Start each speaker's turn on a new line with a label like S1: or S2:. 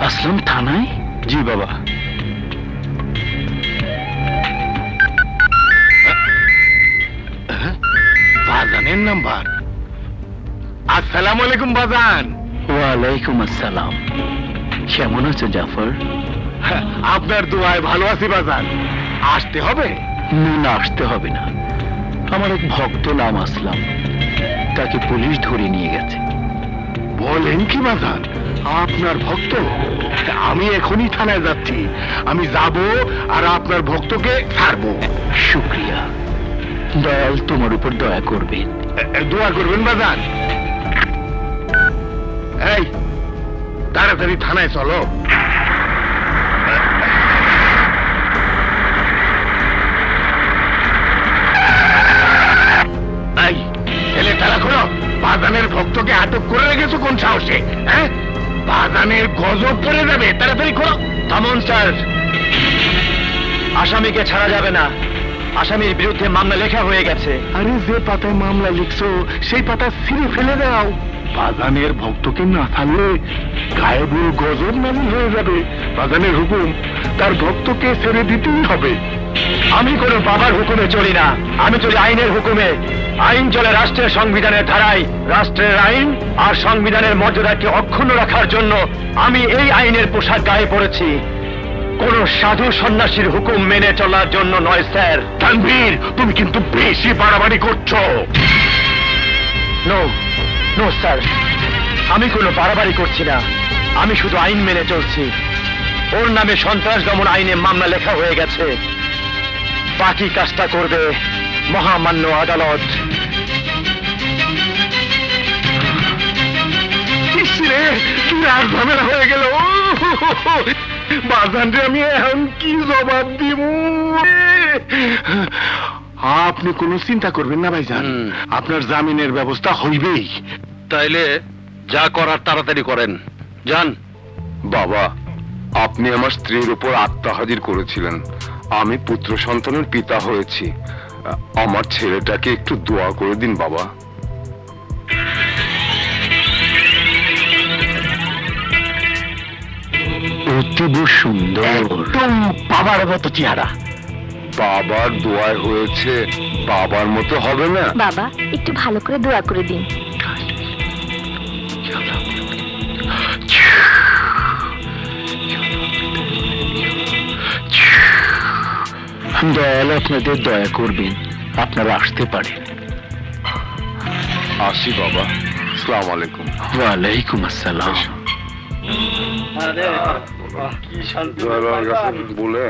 S1: আসলাম থানায়? জি বাবা।
S2: বাজানের নাম্বার। আসসালামু আলাইকুম বাজান।
S1: ওয়ালাইকুম আসসালাম। কেমন আছো জাফর?
S2: আপনার দোয়ায় ভালো আছি বাজান। আসতে হবে?
S1: না, আসতে হবে না। আমার এক ভক্ত নাম আসলাম, তাকে পুলিশ ধরে নিয়ে গেছে।
S2: বলেন কি বাজান, আপনার ভক্ত? আমি এখনই থানায় যাচ্ছি। আমি যাব আর আপনার ভক্তকে ছাড়বো।
S1: শুক্রিয়া, দয়াল তোমার উপর দয়া করবেন।
S2: দোয়া করবেন বাজান। এই তাড়াতাড়ি থানায় চলো। এই ছেলে তারা করো, বাজানের ভক্তকে আটক করে রেখেছো কোন সাহসে? হ্যাঁ, বাজানের গজব পড়ে যাবে, তাড়াতাড়ি করো।
S1: থামুন স্যার, আসামিকে ছাড়া যাবে না। আসামির বিরুদ্ধে মামলা লেখা হয়ে গেছে।
S2: আরে যে পাতায় মামলা লিখছো সেই পাতা ছিঁড়ে ফেলে দাও। বাজানের ভক্তকে না থাকলে গায়েবুল গজব নাজিল হয়ে যাবে। বাজানের হুকুম, তার ভক্তকে ছেড়ে দিতেই হবে।
S1: আমি কোনো বাবার হুকুমে চলি না, আমি চলি আইনের হুকুমে। আইন চলে রাষ্ট্রের সংবিধানের ধারায়। রাষ্ট্রের আইন আর সংবিধানের মর্যাদাকে অক্ষুণ্ণ রাখার জন্য আমি এই আইনের পোশাক গায়ে পড়েছি। কোন সাধু সন্ন্যাসীর হুকুম মেনে চলার জন্য নয় স্যার।
S2: তানভীর, তুমি কিন্তু বেশি বাড়াবাড়ি করছো।
S1: নো নো স্যার, আমি কোনো বাড়াবাড়ি করছি না, আমি শুধু আইন মেনে চলছি। ওর নামে সন্ত্রাস দমন আইনে মামলা লেখা হয়ে গেছে, বাকি কাজটা করবে মহামান্য আদালত।
S2: ইসরে, কি রাগ ঝামেলা হয়ে গেল। বাজানরে আমি এখন কি জবাব দিব? আপনি কোনো চিন্তা করবেন না ভাইজান, আপনার জামিনের ব্যবস্থা হইবেই।
S3: তাইলে যা করার তাড়াতাড়ি করেন, যান। বাবা, আপনি আমার স্ত্রীর উপর আত্মহাজির করেছিলেন। আমি পুত্র সন্তানের পিতা হয়েছি। আমার ছেলেটাকে একটু দোয়া করে দিন বাবা।
S1: অতীব সুন্দর,
S2: একদম বাবার মতো চেহারা।
S3: বাবার দোয়ায় হয়েছে, বাবার মতো হবে না?
S4: বাবা, একটু ভালো করে দোয়া করে দিন।
S1: দয়াল আপনাদের দয়া করবেন, আপনারা আসতে পারেন।
S3: আসি বাবা, আসসালামু আলাইকুম।
S1: ওয়ালাইকুম আসসালাম।
S3: বলে